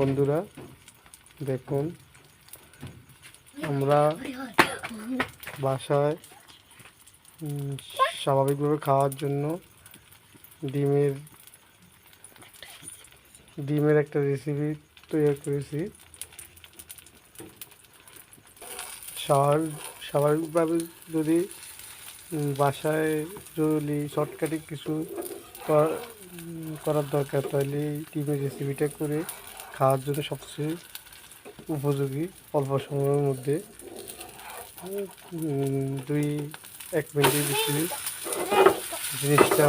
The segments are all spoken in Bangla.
বন্ধুরা দেখুন, আমরা বাসায় স্বাভাবিকভাবে খাওয়ার জন্য ডিমের একটা রেসিপি তৈরি করেছি। স্বাভাবিকভাবে যদি বাসায় যদি শর্টকাটে কিছু করার দরকার, তাহলে এই ডিমের রেসিপিটা করে খাওয়ার জন্য সবচেয়ে উপযোগী। অল্প সময়ের মধ্যে 1 মিনিটের বেশি জিনিসটা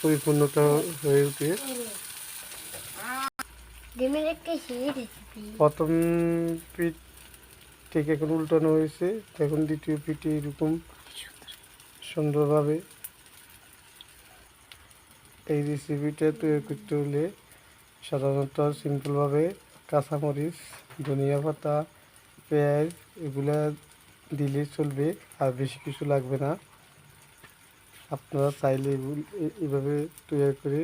পরিপূর্ণতা হয়ে ওঠে। প্রথম পিঠ থেকে এখন উল্টানো হয়েছে, এখন দ্বিতীয় পিঠে এরকম সুন্দরভাবে। এই রেসিপিটা তৈরি করতে হলে সাধারণত সিম্পলভাবে কাঁচামরিচ, ধনিয়া পাতা, পেঁয়াজ এগুলা দিলে চলবে, আর বেশি কিছু লাগবে না। আপনারা চাইলে এভাবে তৈরি করে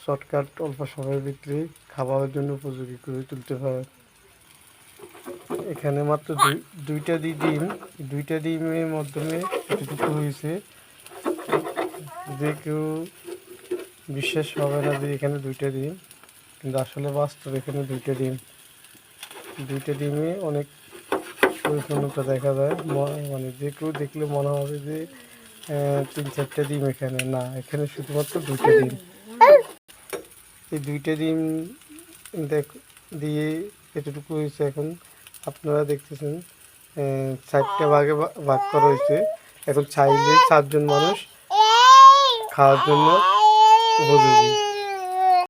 শর্টকাট অল্প সময়ের ভিতরে খাবারের জন্য উপযোগী করে তুলতে পারেন। এখানে মাত্র দুইটা ডিমের মাধ্যমে এতটুকু হয়েছে। যে কেউ বিশ্বাস হবে না যে এখানে 2টা ডিম, কিন্তু আসলে বাস্তব এখানে 2টা ডিমে অনেক পরিপূর্ণতা দেখা যায়। মানে যে কেউ দেখলে মনে হবে যে 3-4টা ডিম এখানে না, এখানে শুধুমাত্র 2টা ডিম। এই 2টা ডিম দিয়ে এতটুকু হয়েছে। এখন আপনারা দেখতেছেন 4টা ভাগে ভাগ করা হয়েছে। এখন চাইলে 4 জন মানুষ খাওয়ার জন্য উপযোগী।